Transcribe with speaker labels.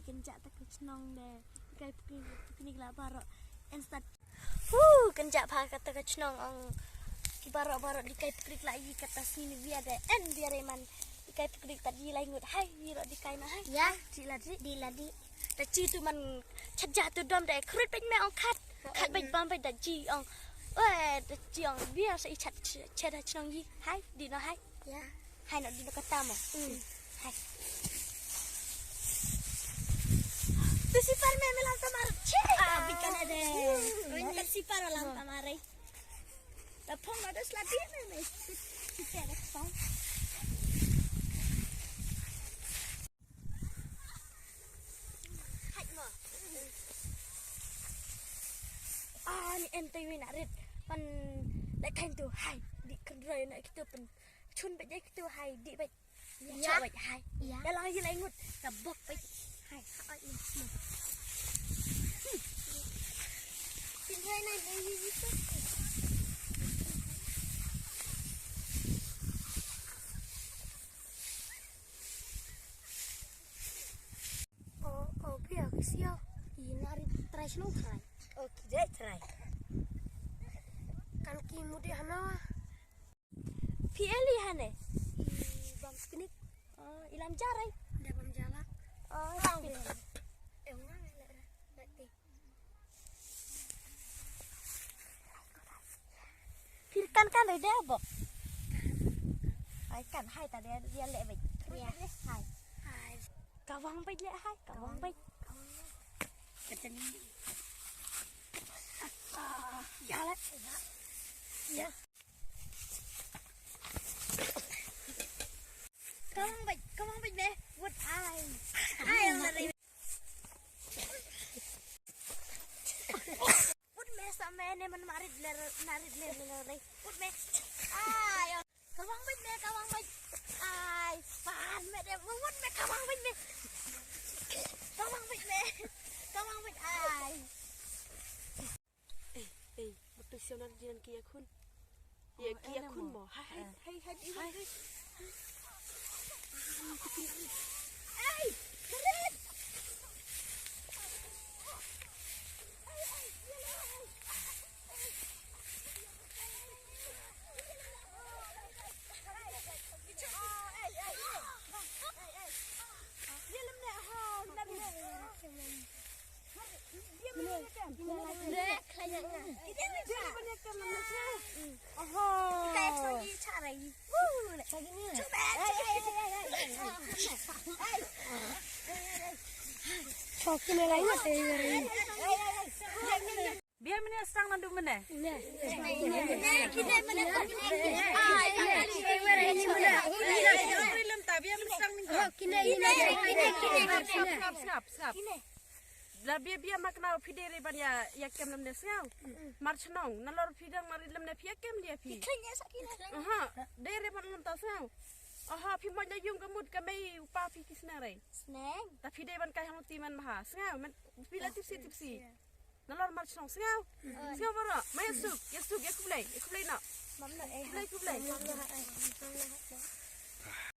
Speaker 1: kenjak tak kenong deh. Kai piknik lah barok. Instant. Kenjak pah kata kenong ang barok di kai piknik lagi kata sini biar deh. Biar eman di kai piknik tadi langut. Hai biar di kai nah hai.
Speaker 2: Ya,
Speaker 1: Di ladi.
Speaker 2: แต่
Speaker 1: จีตัวมันชัดยาตัวดอมแต่ครุฑเป็นแม่องคัดไปบอมไปแต่จีองแต่จีองเบี้ยใส่ชัดเช็ดชนองยี่ให้ดีเนาะให้
Speaker 2: ya.
Speaker 1: ให้เนาะดีเนาะก็ตามอ่ะให้ตัวสิparแม่ไม่ลำตามาเช่bikin ada bikin si parลำตามาเลยแต่พงเราได้สลัดดีไหมสิแก่ได้สองนี่เอ็นตีวินาริดมันได้แข่งตัวไฮดิคันเรย์นะตัวเป็นชุนไปได้ตัวไฮดิไปชอบไปไฮแล้วเราจะไล่งุดกับบกไปไฮเอาอีกกินได้ในยี่สิบโอ้เพี้ยกเสียวอีนาริดไตรชนุกไทยOke, deh, cerai. Kan kimu di hana. Pieli hane. Bang spinik. Ilam jarai.
Speaker 2: Ada bang jalak.
Speaker 1: Spinik.
Speaker 2: Enggak, nanti.
Speaker 1: Pirkan kan ada apa? Hai kan hai tadi dia lek baik.
Speaker 2: Ya.
Speaker 1: Hai. Kawang baik lek hai, kawang baik.
Speaker 2: Ketemu.
Speaker 1: Ya lah. Ya. Kawang baik deh. Buat ai. Yang dari. Buat me sama ini menarik ler. Buat me. Ayo. Kawang baik deh, kawang baik. Ai, pan me deh. Buat me kawang baik deh. Kawang baik deh. Kawang baik ai.
Speaker 3: Tôi xem nó đi kia khun, kia khun bỏ hay đi hay.
Speaker 1: Hey, keren.
Speaker 3: Biar mana sang nandu mana? Biar makna pide reban ya kem lemne sengau. Marchnong nalor pidang mari lemne pia kem dia pi. De reban lem ta sengau. Pi mo na yung gamut kamay upa pi kisnare.
Speaker 1: Sneng.
Speaker 3: Tapi de ban kai hamti man maha sengau man pila tipsi. Nalor marchnong sengau. Sengau bara. Mayasuk ya kublai na.
Speaker 1: Mamna
Speaker 3: Kublai.